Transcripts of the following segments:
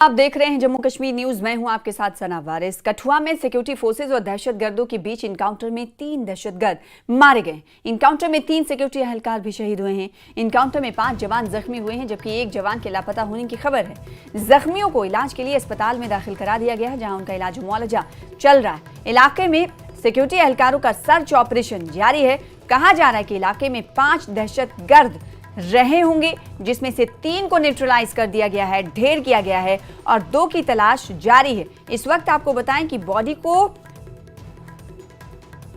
आप देख रहे हैं जम्मू कश्मीर न्यूज। मैं हूं आपके साथ सना वारिस। कठुआ में सिक्योरिटी फोर्सेज और दहशतगर्दों के बीच इनकाउंटर में 3 दहशतगर्द मारे गए। इनकाउंटर में 3 सिक्योरिटी एहलकार भी शहीद हुए हैं। इनकाउंटर में 5 जवान जख्मी हुए हैं, जबकि एक जवान के लापता होने की खबर है। जख्मियों को इलाज के लिए अस्पताल में दाखिल करा दिया गया है, जहां उनका इलाज मुआवजा चल रहा है। इलाके में सिक्योरिटी एहलकारों का सर्च ऑपरेशन जारी है। कहा जा रहा है कि इलाके में 5 दहशतगर्द रहे होंगे, जिसमें से 3 को न्यूट्रलाइज कर दिया गया है, ढेर किया गया है और 2 की तलाश जारी है। इस वक्त आपको बताएं कि बॉडी को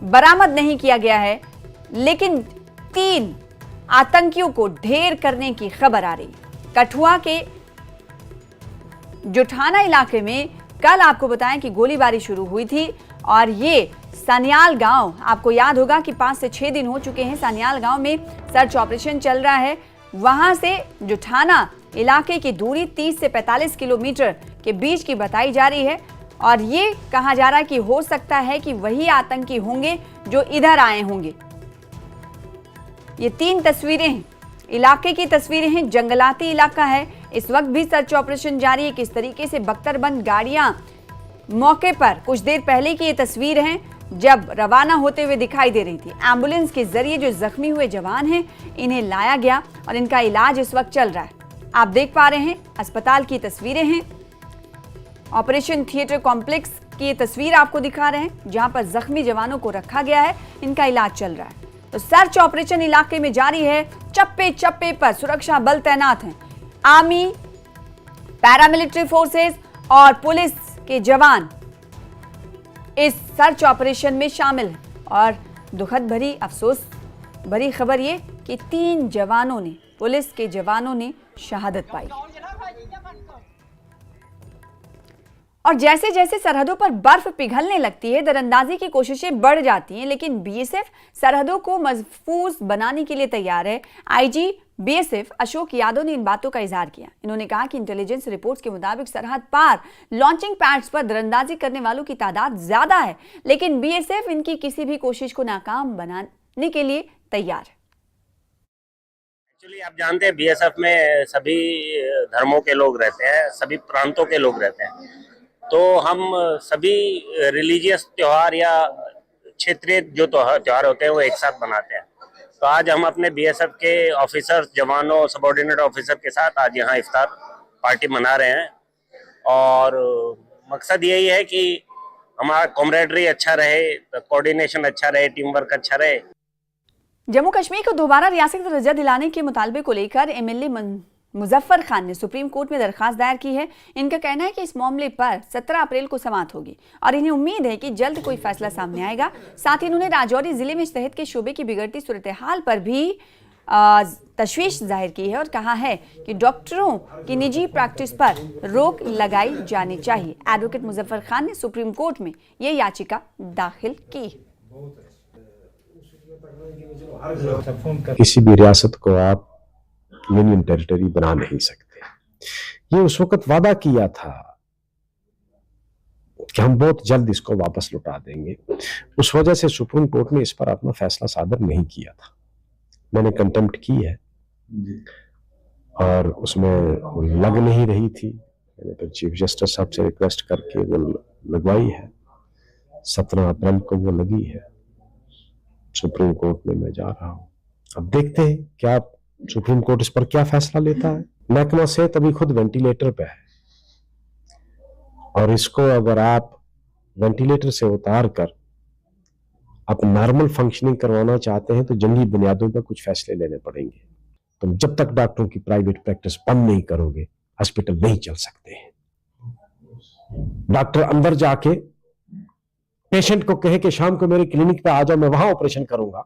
बरामद नहीं किया गया है, लेकिन 3 आतंकियों को ढेर करने की खबर आ रही है। कठुआ के जुठाना इलाके में कल आपको बताएं कि गोलीबारी शुरू हुई थी और ये सान्याल गांव, आपको याद होगा कि 5 से 6 दिन हो चुके हैं सान्याल गांव में सर्च ऑपरेशन चल रहा है। वहां से जुठाना इलाके की दूरी 30 से 45 किलोमीटर के बीच की बताई जा रही है और ये कहा जा रहा है कि हो सकता है कि वही आतंकी होंगे जो इधर आए होंगे। ये 3 तस्वीरें हैं, इलाके की तस्वीरें हैं। जंगलाती इलाका है, इस वक्त भी सर्च ऑपरेशन जारी है। किस तरीके से बख्तरबंद गाड़ियां मौके पर कुछ देर पहले की ये तस्वीर है, जब रवाना होते हुए दिखाई दे रही थी। एम्बुलेंस के जरिए जो जख्मी हुए जवान हैं, इन्हें लाया गया और इनका इलाज इस वक्त चल रहा है। आप देख पा रहे हैं अस्पताल की तस्वीरें हैं। ऑपरेशन थिएटर कॉम्प्लेक्स की ये तस्वीर आपको दिखा रहे हैं, जहां पर जख्मी जवानों को रखा गया है, इनका इलाज चल रहा है। तो सर्च ऑपरेशन इलाके में जारी है। चप्पे चप्पे पर सुरक्षा बल तैनात हैं। आर्मी, पैरामिलिट्री फोर्सेस और पुलिस के जवान इस सर्च ऑपरेशन में शामिल हैं और दुखद भरी, अफसोस भरी खबर ये कि 3 जवानों ने, पुलिस के जवानों ने शहादत पाई। और जैसे जैसे सरहदों पर बर्फ पिघलने लगती है, दरअंदाजी की कोशिशें बढ़ जाती हैं, लेकिन बीएसएफ सरहदों को महफूज बनाने के लिए तैयार है। आईजी बीएसएफ अशोक यादव ने इन बातों का इजहार किया। इन्होंने कहा कि इंटेलिजेंस रिपोर्ट्स के मुताबिक सरहद पार लॉन्चिंग पैड्स पर दरअंदाजी करने वालों की तादाद ज्यादा है, लेकिन बीएसएफ इनकी किसी भी कोशिश को नाकाम बनाने के लिए तैयार है। एक्चुअली आप जानते हैं बीएसएफ में सभी धर्मों के लोग रहते हैं, सभी प्रांतों के लोग रहते हैं। तो हम सभी रिलीजियस त्योहार या क्षेत्रीय जो त्योहार होते हैं वो एक साथ मनाते हैं। तो आज हम अपने बीएसएफ के ऑफिसर्स, जवानों, सबऑर्डिनेट ऑफिसर के साथ आज यहाँ इफ्तार पार्टी मना रहे हैं और मकसद यही है कि हमारा कॉमरेडरी अच्छा रहे, कोऑर्डिनेशन अच्छा रहे, टीम वर्क अच्छा रहे। जम्मू कश्मीर को दोबारा रियासत का दर्जा दिलाने के मुतालबे को लेकर एमएलए मुजफ्फर खान ने सुप्रीम कोर्ट में दरखास्त दायर की है। इनका कहना है कि इस मामले पर 17 अप्रैल को समाअत होगी और इन्हें उम्मीद है कि जल्द कोई फैसला सामने आएगा। साथ ही उन्होंने राजौरी जिले में सेहत के शोबे की बिगड़ती सूरत हाल पर भी तशवीश जाहिर की है और कहा है कि डॉक्टरों की निजी प्रैक्टिस पर रोक लगाई जानी चाहिए। एडवोकेट मुजफ्फर खान ने सुप्रीम कोर्ट में ये याचिका दाखिल की। किसी भी रियासत को आप यूनियन टेरिटरी बना नहीं सकते। ये उस वक्त वादा किया था कि हम बहुत जल्द इसको वापस लौटा देंगे। उस वजह से सुप्रीम कोर्ट ने इस पर अपना फैसला सादर नहीं किया था। मैंने कंटेम्प्ट की है और उसमें लग नहीं रही थी। मैंने तो चीफ जस्टिस साहब से रिक्वेस्ट करके वो लगवाई है। 17 अप्रैल को वो लगी है। सुप्रीम कोर्ट में मैं जा रहा हूं। अब देखते हैं क्या सुप्रीम कोर्ट इस पर क्या फैसला लेता है। महकमा से तभी खुद वेंटिलेटर पे है और इसको अगर आप वेंटिलेटर से उतार कर आप नॉर्मल फंक्शनिंग करवाना चाहते हैं तो जंगी बुनियादों पर कुछ फैसले लेने पड़ेंगे। तो जब तक डॉक्टरों की प्राइवेट प्रैक्टिस बंद नहीं करोगे, हॉस्पिटल नहीं चल सकते हैं। डॉक्टर अंदर जाके पेशेंट को कहे कि शाम को मेरे क्लिनिक पे आ जाओ, मैं वहां ऑपरेशन करूंगा,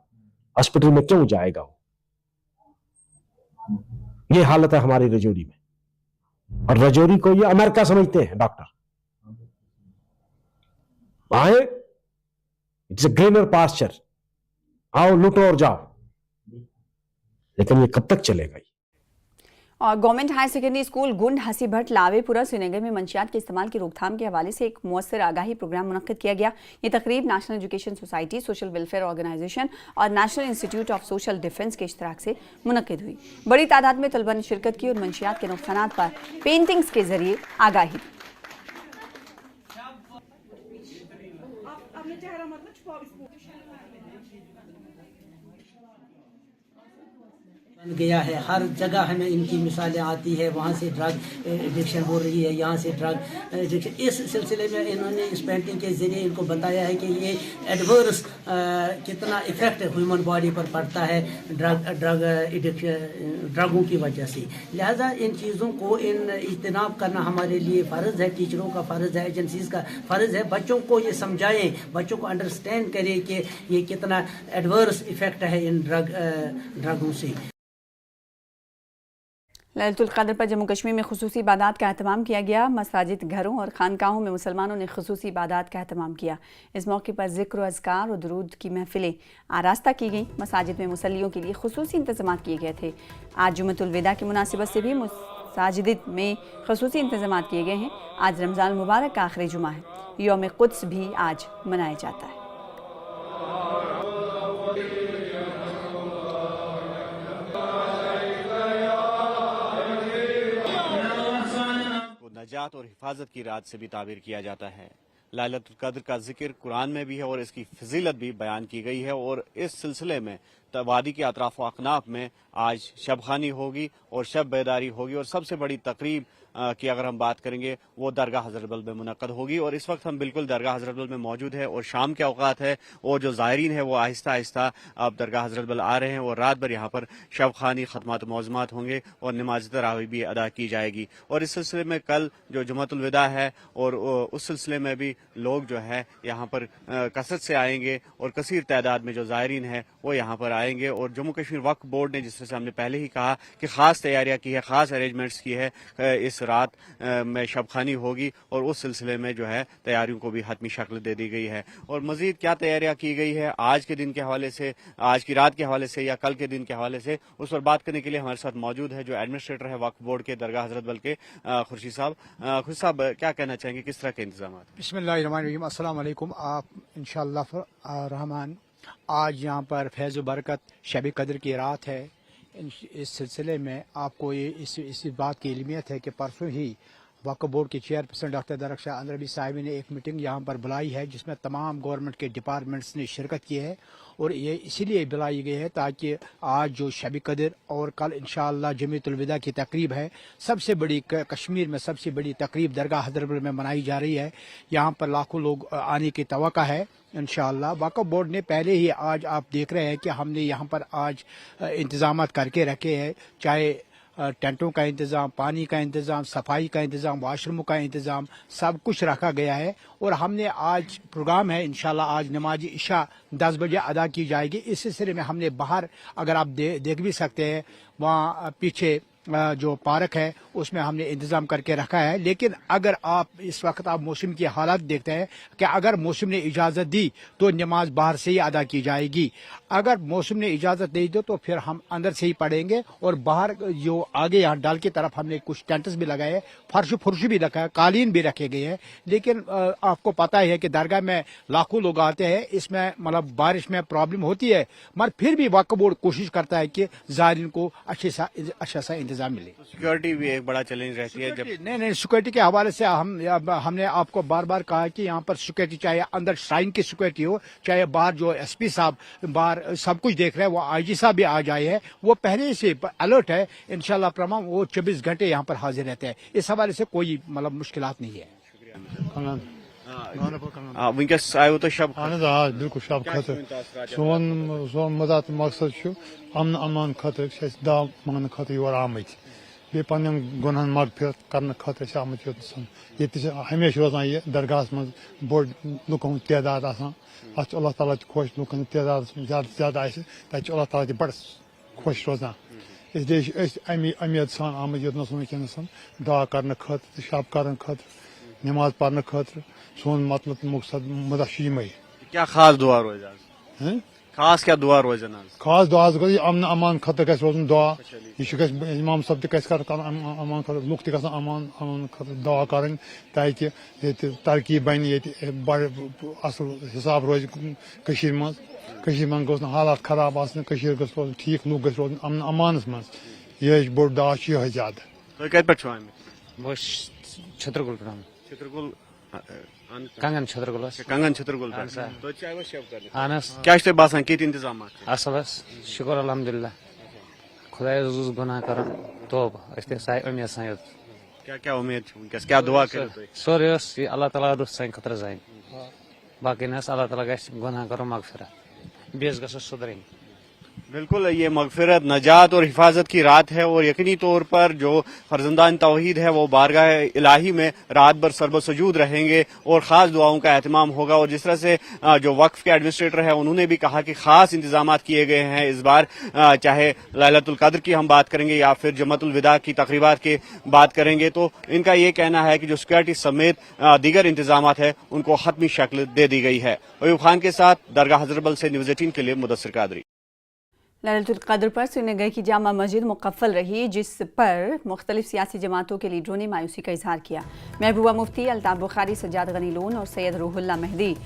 हॉस्पिटल में क्यों जाएगा वो? ये हालत है हमारी रजौरी में और रजौरी को ये अमेरिका समझते हैं डॉक्टर। आए, इट्स अ ग्रीनर पास्चर, आओ लूटो और जाओ, लेकिन ये कब तक चलेगा? और गवर्नमेंट हायर सेकेंडरी स्कूल गुंड हसीभट्ट लावेपुरा श्रीनगर में मंशियात के इस्तेमाल की रोकथाम के हवाले से एक मुअस्सर आगाही प्रोग्राम मुनक्किद किया गया। ये तकरीब national education society, social welfare organisation और national institute of social defence के इश्तराक से मुनक्किद हुई। बड़ी तादाद में तलबा ने शिरकत की और मंशियात के नुकसानात पर पेंटिंग्स के जरिए आगाही दी। बन गया है, हर जगह हमें इनकी मिसालें आती है। वहाँ से ड्रग एडिक्शन हो रही है, यहाँ से ड्रग एडिक्शन। इस सिलसिले में इन्होंने इस पेंटिंग के ज़रिए इनको बताया है कि ये एडवर्स कितना इफ़ेक्ट ह्यूमन बॉडी पर पड़ता है ड्रग एडिक्शन, ड्रगों की वजह से। लिहाजा इन चीज़ों को इज्तनाब करना हमारे लिए फ़र्ज़ है, टीचरों का फ़र्ज़ है, एजेंसीज़ का फ़र्ज़ है। बच्चों को ये समझाएँ, बच्चों को अंडरस्टैंड करें कि ये कितना एडवर्स इफ़ेक्ट है इन ड्रगों से। लैलतुल क़द्र पर जम्मू कश्मीर में खुसूसी इबादत का एहतमाम किया गया। मसाजिद, घरों और खानकाहों में मुसलमानों ने खुसूसी इबादत का एहतमाम किया। इस मौके पर ज़िक्र, अज़कार और दुरूद की महफिलें आरास्ता की गई। मसाजिद में मुसल्लियों के लिए खुसूसी इंतज़ाम किए गए थे। आज जुम्मतुल विदा की मुनासिबत से भी मसाजिद में खुसूसी इंतज़ाम किए गए हैं। आज रमज़ान मुबारक का आखिरी जुमा है। यौम क़ुद्स भी आज मनाया जाता है। नजात और हिफाजत की रात से भी ताबीर किया जाता है। लैलतुल क़द्र का जिक्र कुरान में भी है और इसकी फजीलत भी बयान की गई है। और इस सिलसिले में वादी के अतराफ व अकनाफ में आज शब खानी होगी और शब बेदारी होगी। और सबसे बड़ी तकरीब की अगर हम बात करेंगे वो दरगाह हज़रत बल में मुनक्कद होगी। और इस वक्त हम बिल्कुल दरगाह हज़रत बल में मौजूद है और शाम के औकात है और जो ज़ायरीन है वो आहिस्ता आहिस्ता अब दरगाह हज़रत बल आ रहे हैं और रात भर यहाँ पर शब खानी, ख़त्मात मौज़मात होंगे और नमाज तरावी भी अदा की जाएगी। और इस सिलसिले में कल जो जुम्मतुल विदा है और उस सिलसिले में भी लोग जो है यहाँ पर कसरत से आएंगे और कसीर तादाद में जो ज़ायरीन है वो यहाँ पर आएंगे। और जम्मू कश्मीर वक्फ बोर्ड ने, जिस तरह से हमने पहले ही कहा कि ख़ास तैयारियाँ की है, ख़ास अरेंजमेंट्स की है, इस रात में शब खानी होगी और उस सिलसिले में जो है तैयारियों को भी हतमी शक्ल दे दी गई है। और मजीद क्या तैयारियां की गई है आज के दिन के हवाले से, आज की रात के हवाले से या कल के दिन के हवाले से, उस पर बात करने के लिए हमारे साथ मौजूद है जो एडमिनिस्ट्रेटर है वक्फ बोर्ड के दरगाह हज़रत बल के, खुर्शीद साहब। खुर्शीद साहब, क्या कहना चाहेंगे, किस तरह के इंतजाम? बिस्मिल्लाहिर्रहमानिर्रहीम, अस्सलाम वालेकुम। आप इंशाअल्लाह रहमान आज यहाँ पर फैज़ बरकत शब कद्र की रात है। इस सिलसिले में आपको ये इस बात की इल्मियत है कि परसों ही वक्फ बोर्ड के चेयरपर्सन डॉक्टर दरख्शाह अंद्रबी साहिबी ने एक मीटिंग यहाँ पर बुलाई है जिसमें तमाम गवर्नमेंट के डिपार्टमेंट्स ने शिरकत की है। और ये इसीलिए बुलाई गई है ताकि आज जो शब कद्र और कल इंशाअल्लाह जुम्मतुल विदा की तकरीब है, सबसे बड़ी कश्मीर में सबसे बड़ी तकरीब दरगाह हज़रत बल में मनाई जा रही है। यहाँ पर लाखों लोग आने की तवक्का है इंशाअल्लाह। वक्फ बोर्ड ने पहले ही आज आप देख रहे हैं कि हमने यहाँ पर आज इंतजाम करके रखे हैं, चाहे टेंटों का इंतज़ाम, पानी का इंतज़ाम, सफाई का इंतज़ाम, वाशरूम का इंतज़ाम, सब कुछ रखा गया है। और हमने आज प्रोग्राम है इंशाल्लाह, आज नमाज इशा 10 बजे अदा की जाएगी। इस सिलसिले में हमने बाहर, अगर आप देख भी सकते हैं, वहाँ पीछे जो पार्क है उसमें हमने इंतजाम करके रखा है। लेकिन अगर आप इस वक्त आप मौसम की हालात देखते हैं कि अगर मौसम ने इजाज़त दी तो नमाज बाहर से ही अदा की जाएगी, अगर मौसम ने इजाज़त नहीं दी तो फिर हम अंदर से ही पढ़ेंगे। और बाहर जो आगे यहाँ डाल की तरफ हमने कुछ टेंट्स भी लगाए, फर्श भी रखा है, कालीन भी रखे गए हैं। लेकिन आपको पता ही है कि दरगाह में लाखों लोग आते हैं, इसमें मतलब बारिश में प्रॉब्लम होती है, मगर फिर भी वक्फ बोर्ड कोशिश करता है कि ज़ायरीन को अच्छा सा इंतजाम मिले। सिक्योरिटी भी एक बड़ा चैलेंज रहती है। जब नहीं, सिक्योरिटी के हवाले से हमने आपको बार बार कहा कि यहाँ पर सिक्योरिटी, चाहे अंदर श्राइन की सिक्योरिटी हो, चाहे बाहर जो एसपी साहब बाहर सब कुछ देख रहे हैं, वो आईजी साहब भी आ जाए हैं, वो पहले से अलर्ट है। इंशाल्लाह तमाम वो 24 घंटे यहाँ पर हाजिर रहते हैं। इस हवाले से कोई मतलब मुश्किलात नहीं है। वनकस आयो तो शब बिल्कुल शब खतर सोन मदद मकसद अमन अमान खतर दाव मंगन खतर योर आमत बे पन्न गुनहन मगफिरत करने खतर आमत योतन ये हमेशा रोजान ये दरगाह मज बोड़ लुकन तादाद अत अल्लाह ताला खुश लुकन तादाद ज्यादा तक अल्लाह ताला बड़ खुश रोजान इसलिए अमीद सान आमद योतन वनकस दुआ करने खतर शब कर खतर नमाज पढ़ने खतर सोन मतलब मकसद मदद यमे। क्या खास दुआ रोज आज? खास क्या दुआ रोजाना खास दुआ अमन अमान खतर गस रोजन दुआ यह इमाम सब अमान खतर लुक त अमान अमान खतर दुआ कर ताकि ये तरक्की बन ये असल हिसाब रोज मन गोस हालात खराब गोस रोज ठीक लुक गोस रोजन अमन अमानस मज यह बोड़ दुआ यह ज्यादा छतरगुल कंगन छतरगुल तो चाय वो शेव कर अहन क्या बासान कि इंतजाम असल शुक्र अलहमदिल्ला खुदा गुनाह कर तोब साय उम्मीद सान क्या क्या उम्मीद वनकस क्या दुआ करो सोरे अल्लाह ताला रुस सान खतर जान बाकी अल्लाह ताला गस गुनाह करो मगफिरत बेस गस सुधरें। बिल्कुल ये मगफिरत नजात और हिफाजत की रात है और यकीनी तौर पर जो फर्जंदान तौहीद है वो बारगाह इलाही में रात भर सरबसजूद रहेंगे और ख़ास दुआओं का एहतमाम होगा। और जिस तरह से जो वक्फ के एडमिनिस्ट्रेटर है उन्होंने भी कहा कि ख़ास इंतजाम किए गए हैं इस बार, चाहे लैलतुल कद्र की हम बात करेंगे या फिर जमातुल विदा की तकरीबात की बात करेंगे, तो इनका ये कहना है कि जो सिक्योरिटी समेत दीगर इंतजाम है उनको हतमी शक्ल दे दी गई है। अयूब खान के साथ दरगाह हजरतबल से न्यूज़ 18 के लिए मुदस्सिर कादरी। लैलतुल कद्र पर श्रीनगर की जामा मस्जिद मुकफ्फल रही, जिस पर मुख्तलिफ सियासी जमातों के लीडरों ने मायूसी का इजहार किया। महबूबा मुफ्ती, अल्ताफ बुखारी, सज्जाद गनी लोन और सैयद रूहुल्लाह मेहदी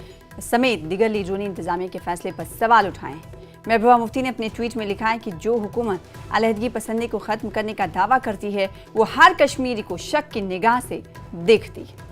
समेत दीगर लीडरों ने इंतजामिया के फैसले पर सवाल उठाए हैं। महबूबा मुफ्ती ने अपने ट्वीट में लिखा है कि जो हुकूमत अलहदगी पसंदी को ख़त्म करने का दावा करती है वो हर कश्मीरी को शक की निगाह से देखती है।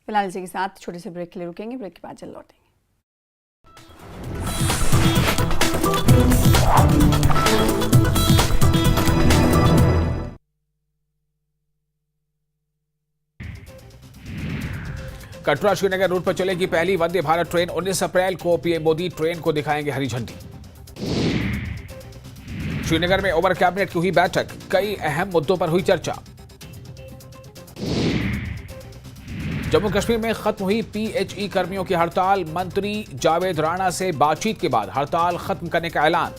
फिलहाल इसी के साथ छोटे से ब्रेक के लिए रुकेंगे, ब्रेक के बाद जल्द लौटेंगे। कटरा श्रीनगर रूट पर चलेगी पहली वंदे भारत ट्रेन। 19 अप्रैल को पीएम मोदी ट्रेन को दिखाएंगे हरी झंडी। श्रीनगर में ओवर कैबिनेट की हुई बैठक, कई अहम मुद्दों पर हुई चर्चा। जम्मू कश्मीर में खत्म हुई पीएचई कर्मियों की हड़ताल, मंत्री जावेद राणा से बातचीत के बाद हड़ताल खत्म करने का ऐलान।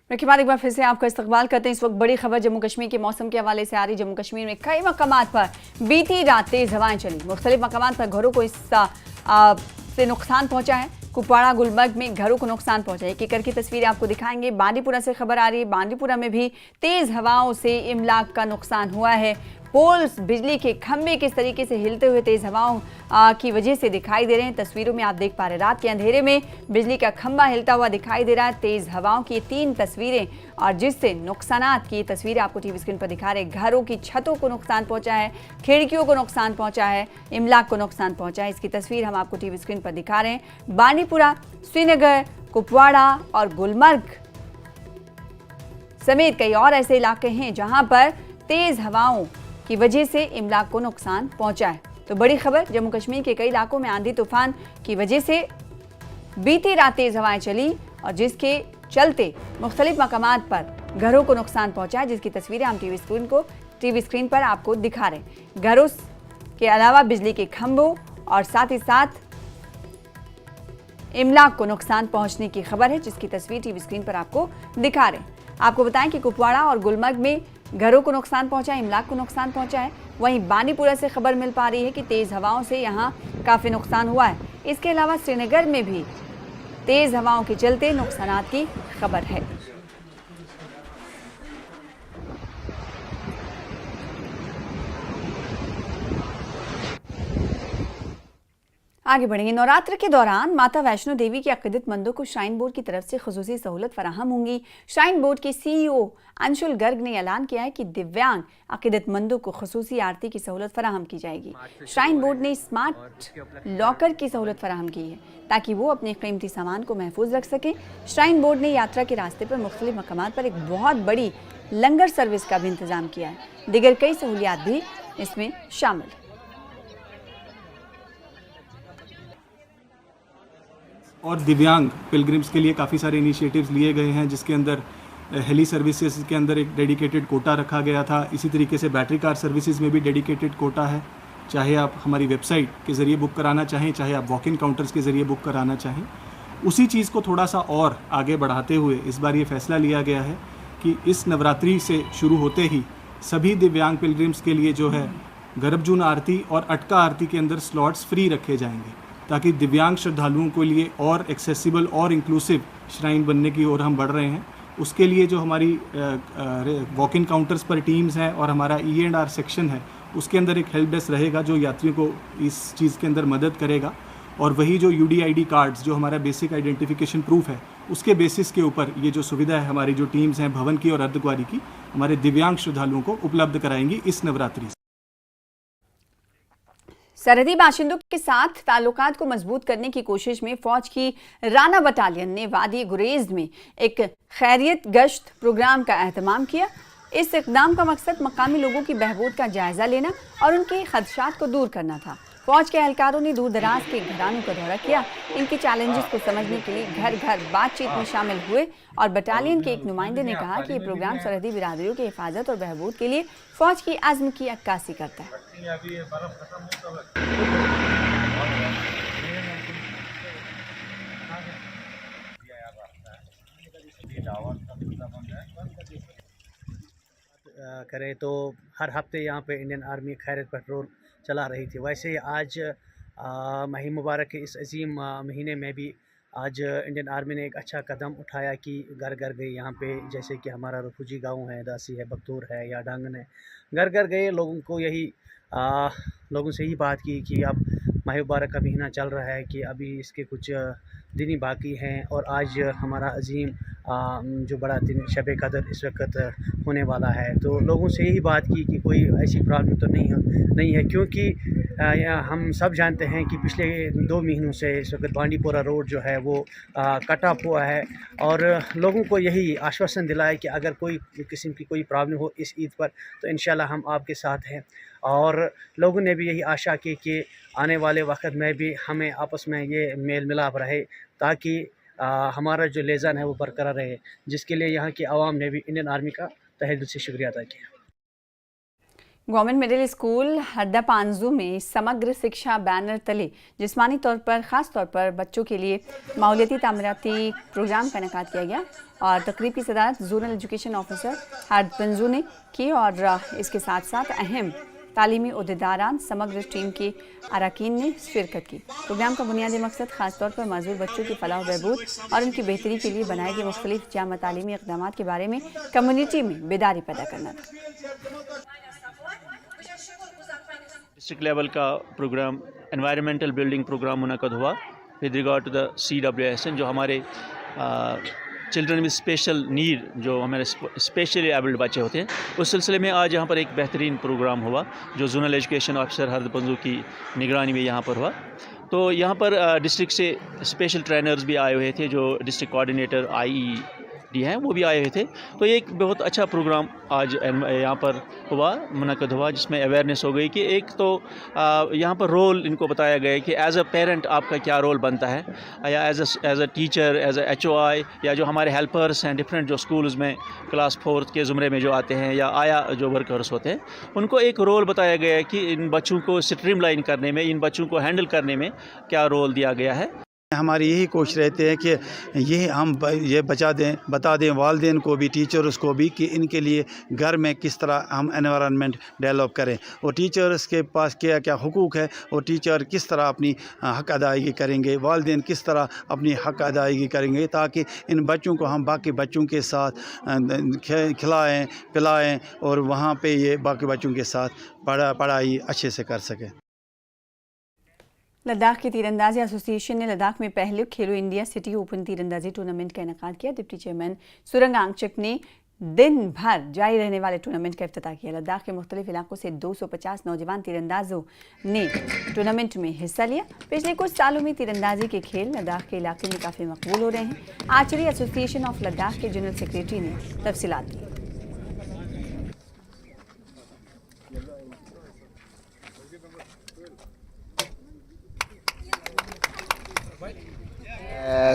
ब्रेक के बाद एक बार फिर से आपका इस्तकबाल करते हैं। इस वक्त बड़ी खबर जम्मू कश्मीर के मौसम के हवाले से आ रही। जम्मू कश्मीर में कई मकामात पर बीती रात तेज हवाएं चली, मुख्तलिफ मकामात पर घरों को इससे नुकसान पहुंचा है। कुपवाड़ा गुलबर्ग में घरों को नुकसान पहुंचा है। एक एक करके तस्वीरें आपको दिखाएंगे। बांदीपुरा से खबर आ रही है, बांदीपुरा में भी तेज हवाओं से इमलाक का नुकसान हुआ है। पोल्स, बिजली के खंभे किस तरीके से हिलते हुए तेज हवाओं की वजह से दिखाई दे रहे हैं। तस्वीरों में आप देख पा रहे हैं, रात के अंधेरे में बिजली का खंभा हिलता हुआ दिखाई दे रहा है। तेज हवाओं की 3 तस्वीरें और जिससे नुकसानात की तस्वीरें आपको टीवी स्क्रीन पर दिखा रहे हैं। घरों की छतों को नुकसान पहुंचा है, खिड़कियों को नुकसान पहुंचा है, इमलाक को नुकसान पहुंचा है। इसकी तस्वीर हम आपको टीवी स्क्रीन पर दिखा रहे हैं। बांदीपुरा, श्रीनगर, कुपवाड़ा और गुलमर्ग समेत कई और ऐसे इलाके हैं जहां पर तेज हवाओं की वजह से इमलाक को नुकसान पहुंचा है। तो बड़ी खबर, जम्मू कश्मीर के कई इलाकों में आंधी तूफान की वजह से बीती रात तेज हवाएं चली और जिसके चलते मुख्तलिफ मकामात पर घरों को नुकसान पहुंचा है, जिसकी तस्वीरें हम टीवी स्क्रीन पर आपको दिखा रहे हैं। घरों के अलावा बिजली के खंभों और साथ ही साथ इमलाक को नुकसान पहुंचने की खबर है, जिसकी तस्वीर टीवी स्क्रीन पर आपको दिखा रहे हैं। आपको बताएं कि कुपवाड़ा और गुलमर्ग में घरों को नुकसान पहुंचा है, इमलाक को नुकसान पहुंचा है। वहीं बांदीपुरा से खबर मिल पा रही है कि तेज हवाओं से यहां काफी नुकसान हुआ है। इसके अलावा श्रीनगर में भी तेज हवाओं के चलते नुकसानात की खबर है। आगे बढ़ेंगे। नवरात्र के दौरान माता वैष्णो देवी के अकीदतमंदों को श्राइन बोर्ड की तरफ से खुसूसी सहूलत फराहम होंगी। श्राइन बोर्ड के सीईओ अंशुल गर्ग ने ऐलान किया है कि दिव्यांग अकीदतमंदों को खुसूसी आरती की सहूलत फराहम की जाएगी। श्राइन बोर्ड ने स्मार्ट लॉकर की सहूलत फराहम की है ताकि वो अपने कीमती सामान को महफूज रख सकें। श्राइन बोर्ड ने यात्रा के रास्ते पर मुख्तलिफ मकामात पर एक बहुत बड़ी लंगर सर्विस का भी इंतजाम किया है। दीगर कई सहूलियात भी इसमें शामिल है। और दिव्यांग पिलग्रिम्स के लिए काफ़ी सारे इनिशिएटिव्स लिए गए हैं, जिसके अंदर हेली सर्विसेज के अंदर एक डेडिकेटेड कोटा रखा गया था। इसी तरीके से बैटरी कार सर्विसेज में भी डेडिकेटेड कोटा है। चाहे आप हमारी वेबसाइट के ज़रिए बुक कराना चाहें, चाहे आप वॉक इन काउंटर्स के ज़रिए बुक कराना चाहें, उसी चीज़ को थोड़ा सा और आगे बढ़ाते हुए इस बार ये फैसला लिया गया है कि इस नवरात्रि से शुरू होते ही सभी दिव्यांग पिलग्रिम्स के लिए जो है गर्भजून आरती और अटका आरती के अंदर स्लॉट्स फ्री रखे जाएंगे, ताकि दिव्यांग श्रद्धालुओं के लिए और एक्सेसिबल और इंक्लूसिव श्राइन बनने की ओर हम बढ़ रहे हैं। उसके लिए जो हमारी वॉक इन काउंटर्स पर टीम्स हैं और हमारा E&R सेक्शन है, उसके अंदर एक हेल्प डेस्क रहेगा जो यात्रियों को इस चीज़ के अंदर मदद करेगा। और वही जो UDID कार्ड्स, जो हमारा बेसिक आइडेंटिफिकेशन प्रूफ है, उसके बेसिस के ऊपर ये जो सुविधा है हमारी जो टीम्स हैं भवन की और अर्धकुंवारी की, हमारे दिव्यांग श्रद्धालुओं को उपलब्ध कराएंगी इस नवरात्रि। सरहदी बाशिंदों के साथ ताल्लुकात को मजबूत करने की कोशिश में फौज की राना बटालियन ने वादी गुरेज में एक खैरियत गश्त प्रोग्राम का एहतमाम किया। इस इक़दाम का मकसद मकामी लोगों की बहबूद का जायजा लेना और उनके खदशात को दूर करना था। फौज के एहलकारों ने दूर दराज के घरानों का दौरा किया, इनके चैलेंजेस को समझने के लिए घर घर बातचीत में शामिल हुए और बटालियन के एक नुमाइंदे ने कहा कि ये प्रोग्राम सरहदी बिरादरियों की हिफाजत और बहबूद के लिए फौज की आज़्म की अक्कासी करता है। करें तो हर हफ्ते यहाँ पे इंडियन आर्मी खैरियत पेट्रोल चला रही थी। वैसे ही आज माह मुबारक के इस अजीम महीने में भी आज इंडियन आर्मी ने एक अच्छा कदम उठाया कि घर घर गए यहाँ पे, जैसे कि हमारा रफूजी गांव है, दासी है, बख्तूर है या डांगन है, घर घर गए लोगों को यही लोगों से यही बात की कि अब माह मुबारक का महीना चल रहा है कि अभी इसके कुछ दिन ही बाकी हैं और आज हमारा अजीम जो बड़ा दिन शब कदर इस वक्त होने वाला है। तो लोगों से यही बात की कि कोई ऐसी प्रॉब्लम तो नहीं है, क्योंकि हम सब जानते हैं कि पिछले 2 महीनों से इस वक्त बांडीपोरा रोड जो है वो कटा हुआ है और लोगों को यही आश्वासन दिलाया कि अगर कोई किस्म की कोई प्रॉब्लम हो इस ईद पर तो इंशाल्लाह हम आपके साथ हैं। और लोगों ने भी यही आशा की कि आने वाले वक्त में भी हमें आपस में ये मेल मिलाप रहे ताकि हमारा जो लेज़ान है वो बरकरार रहे, जिसके लिए यहाँ की आवाम ने भी इंडियन आर्मी का तहे दिल से शुक्रिया अदा किया। Government middle school Hooda Panju में समग्र शिक्षा बैनर तले जिस्मानी तौर पर ख़ास तौर पर बच्चों के लिए माहौलियाती तामीराती प्रोग्राम का इनेकाद किया गया और तकरीब की सदारत zonal education officer Hard Panju ने की और इसके साथ साथ अहम तालीमी उहदेदारान समग्र टीम के अरकान ने शिरकत की। प्रोग्राम का बुनियादी मकसद ख़ास तौर पर माजूर बच्चों की फलाह बहबूद और उनकी बेहतरी के लिए बनाए गए मुख्तलिफ जामा तालीमी इक़दामात के बारे में कम्युनिटी में बेदारी पैदा करना था। डिस्ट्रिक्ट लेवल का प्रोग्राम एनवायरमेंटल बिल्डिंग प्रोग्राम मुनक़द हुआ with regard to the CWSN, जो हमारे चिल्ड्रन विद स्पेशल नीड, जो हमारे स्पेशली एबल्ड बच्चे होते हैं, उस सिलसिले में आज यहाँ पर एक बेहतरीन प्रोग्राम हुआ जो जोनल एजुकेशन ऑफिसर हरद पंजू की निगरानी में यहाँ पर हुआ। तो यहाँ पर डिस्ट्रिक्ट से स्पेशल ट्रेनर्स भी आए हुए थे, जो डिस्ट्रिक्ट कोऑर्डिनेटर IED हैं वो भी आए हुए थे। तो ये एक बहुत अच्छा प्रोग्राम आज यहाँ पर हुआ, मुनक़द हुआ, जिसमें अवेयरनेस हो गई कि एक तो यहाँ पर रोल इनको बताया गया कि एज अ पेरेंट आपका क्या रोल बनता है, या as a teacher, as a HOI, या जो हमारे हेल्पर्स हैं डिफरेंट जो स्कूल्स में क्लास 4 के ज़ुमरे में जो आते हैं या आया जो वर्कर्स होते हैं, उनको एक रोल बताया गया है कि इन बच्चों को स्ट्रीमलाइन करने में, इन बच्चों को हैंडल करने में क्या रोल दिया गया है। हमारी यही कोशिश रहती है कि ये हम ये बता दें वालिदैन को भी, टीचर्स को भी, कि इनके लिए घर में किस तरह हम एनवायरनमेंट डेवलप करें और टीचर्स के पास क्या क्या हुकूक है और टीचर किस तरह अपनी हक अदायगी करेंगे, वालिदैन किस तरह अपनी हक अदायगी करेंगे, ताकि इन बच्चों को हम बाकी बच्चों के साथ खिलाएं पिलाएं और वहाँ पे ये बाकी बच्चों के साथ पढ़ाई अच्छे से कर सकें। लद्दाख की तीरंदाजी एसोसिएशन ने लद्दाख में पहले खेलो इंडिया सिटी ओपन तीरंदाजी टूर्नामेंट का इनेकाद किया। डिप्टी चेयरमैन सुरंग आंगचक ने दिन भर जारी रहने वाले टूर्नामेंट का इफ्तिताह किया। लद्दाख के मुख्तलिफ इलाकों से 250 नौजवान तीरंदाजों ने टूर्नामेंट में हिस्सा लिया। पिछले कुछ सालों में तीरंदाजी के खेल लद्दाख के इलाके में काफ़ी मकबूल हो रहे हैं। आर्चरी एसोसिएशन ऑफ लद्दाख के जनरल सेक्रेटरी ने तफसीलात दी।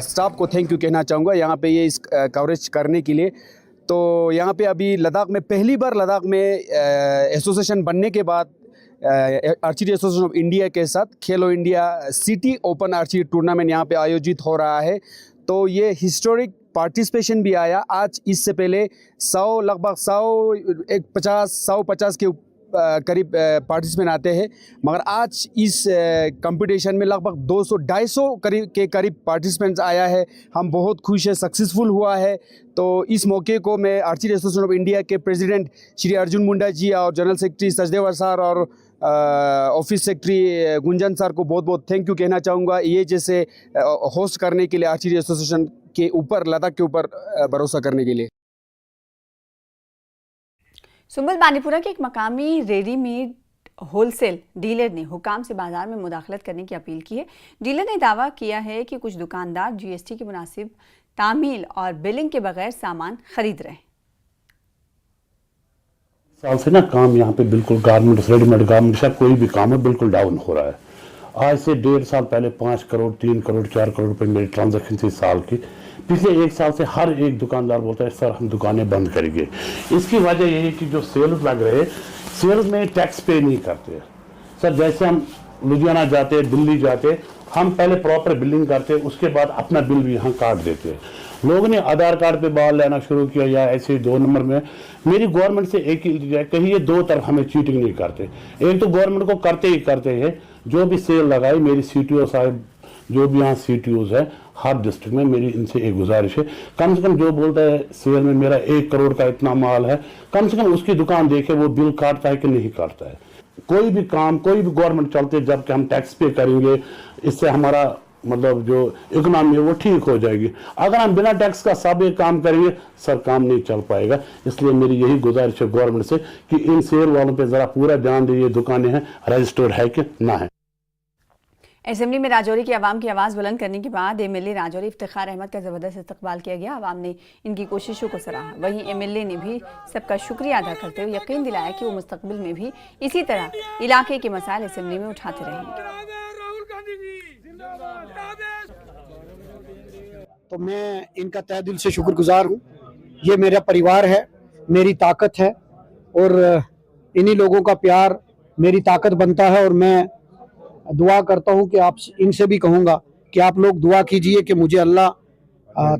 स्टाफ को थैंक यू कहना चाहूँगा यहाँ पे ये इस कवरेज करने के लिए। तो यहाँ पे अभी लद्दाख में पहली बार लद्दाख में एसोसिएशन बनने के बाद आर्चरी एसोसिएशन ऑफ इंडिया के साथ खेलो India city open archery tournament यहाँ पे आयोजित हो रहा है। तो ये हिस्टोरिक पार्टिसिपेशन भी आया। आज इससे पहले 150 के करीब पार्टिसिपेंट आते हैं, मगर आज इस कंपटीशन में लगभग 200-250 के करीब पार्टिसिपेंट्स आया है। हम बहुत खुश है, सक्सेसफुल हुआ है। तो इस मौके को मैं आर्चरी एसोसिएशन ऑफ इंडिया के प्रेसिडेंट श्री अर्जुन मुंडा जी और जनरल सेक्रेटरी सचदेवर सर और ऑफिस सेक्रेटरी गुंजन सर को बहुत बहुत थैंक यू कहना चाहूँगा, ये जैसे होस्ट करने के लिए, आर्चरी एसोसिएशन के ऊपर, लद्दाख के ऊपर भरोसा करने के लिए। सुंबल बानीपुरा के एक मकामी रेडीमेड होलसेल डीलर ने हुकाम से बाजार में मुदाखलत करने की अपील की है। डीलर ने दावा किया है कि कुछ दुकानदार जीएसटी की मुनासिब तामील और बिलिंग के बगैर सामान खरीद रहे हैं। साल से ना काम यहाँ पे बिल्कुल गारमेंट्स, रेडीमेड गारमेंट्स, कोई भी काम है बिल्कुल डाउन हो रहा है। आज से 1.5 साल पहले 5 करोड़, 3 करोड़, 4 करोड़ रुपए मेरी ट्रांजैक्शन थी साल की। पिछले 1 साल से हर एक दुकानदार बोलता है सर हम दुकानें बंद करेंगे। इसकी वजह यही है कि जो सेल्स लग रहे हैं, सेल्स में टैक्स पे नहीं करते सर। जैसे हम लुधियाना जाते, दिल्ली जाते, हम पहले प्रॉपर बिलिंग करते, उसके बाद अपना बिल भी यहाँ काट देते। लोगों ने आधार कार्ड पे बाल लेना शुरू किया या ऐसे 2 नंबर में। मेरी गवर्नमेंट से एक ही है, कहीं ये 2 तरफ हमें चीटिंग नहीं करते। एक तो गवर्नमेंट को करते ही करते हैं, जो भी सेल लगाए, मेरी CTO साहब जो भी यहाँ CTOs है हर डिस्ट्रिक्ट में, मेरी इनसे एक गुजारिश है, कम से कम जो बोलता है सेल में मेरा 1 करोड़ का इतना माल है, कम से कम उसकी दुकान देखे वो बिल काटता है कि नहीं काटता है। कोई भी काम, कोई भी गवर्नमेंट चलते जबकि हम टैक्स पे करेंगे, इससे हमारा मतलब जो इकोनॉमी है वो ठीक हो जाएगी। अगर हम बिना टैक्स का सब एक काम करेंगे सर, काम नहीं चल पाएगा। इसलिए मेरी यही गुजारिश है गवर्नमेंट से कि इन सेल वालों पे जरा पूरा ध्यान दीजिए, दुकानें हैं रजिस्टर्ड है कि ना है। असेंबली में राजौरी की आवाम की आवाज़ बुलंद करने के बाद MLA राजौरी इफ्तिखार अहमद का ज़बरदस्त इस्तकबाल किया गया। आवाम ने इनकी कोशिशों को सराहा। वहीं MLA ने भी सबका शुक्रिया अदा करते हुए यकीन दिलाया कि वो मुस्तकबिल में भी इसी तरह इलाके के मसाइल असेंबली में उठाते रहेंगे। तो मैं इनका तहे दिल से शुक्रगुजार हूँ। ये मेरा परिवार है, मेरी ताकत है, और इन्हीं लोगों का प्यार मेरी ताकत बनता है। और मैं दुआ करता हूँ कि आप इनसे भी कहूँगा कि आप लोग दुआ कीजिए कि मुझे अल्लाह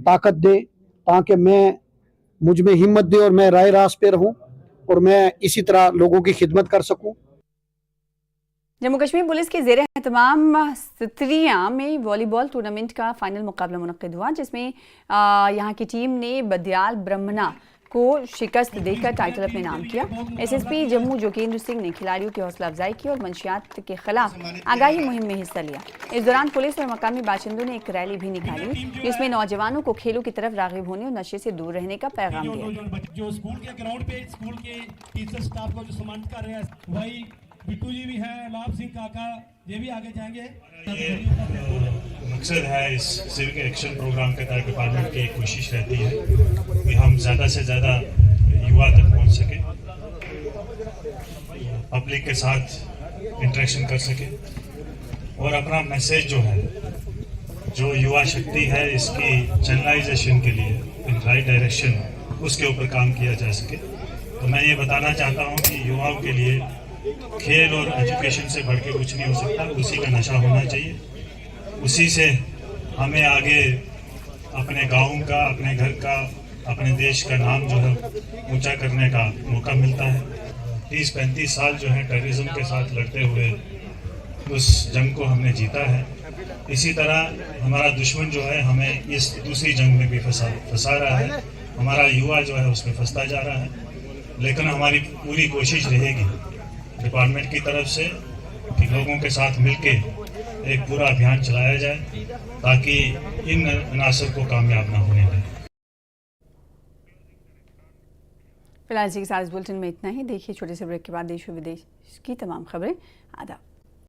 ताकत दे, ताकि मुझ में हिम्मत दे और मैं राह रास्त पे रहूँ और मैं इसी तरह लोगों की खिदमत कर सकूँ। जम्मू कश्मीर पुलिस के ज़ेर एहतमाम सत्रिया में वॉलीबॉल टूर्नामेंट का फाइनल मुकाबला मुनक्किद हुआ, जिसमें यहाँ की टीम ने बदियाल ब्रह्मणा को शिकस्त देकर टाइटल अपने नाम किया। SSP जम्मू जोगेंद्र सिंह ने खिलाड़ियों की हौसला अफजाई की और मंशियात के खिलाफ आगाही मुहिम में हिस्सा लिया। इस दौरान पुलिस और मकामी बाशिंदों ने एक रैली भी निकाली, जिसमें नौजवानों को खेलों की तरफ राग़िब होने और नशे से दूर रहने का पैगाम दिया। जो स्कूल के ग्राउंड पे स्कूल के टीचर स्टाफ को जो सम्मानित कर रहे हैं, वही बिट्टू जी भी हैं, लाभ सिंह काका, ये भी आगे जाएंगे। मकसद है इस सिविक एक्शन प्रोग्राम के तहत डिपार्टमेंट की एक कोशिश रहती है कि हम ज़्यादा से ज़्यादा युवा तक पहुंच सके, पब्लिक के साथ इंटरेक्शन कर सके और अपना मैसेज जो है, जो युवा शक्ति है, इसकी चैनलाइजेशन के लिए इन राइट डायरेक्शन, उसके ऊपर काम किया जा सके। तो मैं ये बताना चाहता हूँ कि युवाओं के लिए खेल और एजुकेशन से बढ़ के कुछ नहीं हो सकता, उसी का नशा होना चाहिए। उसी से हमें आगे अपने गाँव का, अपने घर का, अपने देश का नाम जो है ऊंचा करने का मौका मिलता है। 30-35 साल जो है टेररिज्म के साथ लड़ते हुए उस जंग को हमने जीता है। इसी तरह हमारा दुश्मन जो है हमें इस दूसरी जंग में भी फंसा रहा है, हमारा युवा जो है उसमें फंसता जा रहा है। लेकिन हमारी पूरी कोशिश रहेगी डिपार्टमेंट की तरफ से कि लोगों के साथ मिलके एक पूरा अभियान चलाया जाए ताकि इन अनासर को कामयाब ना होने दें। फिलहाल जी के साथ इस बुलेटिन में इतना ही। देखिए छोटे से ब्रेक के बाद देश और विदेश की तमाम खबरें। आदाब।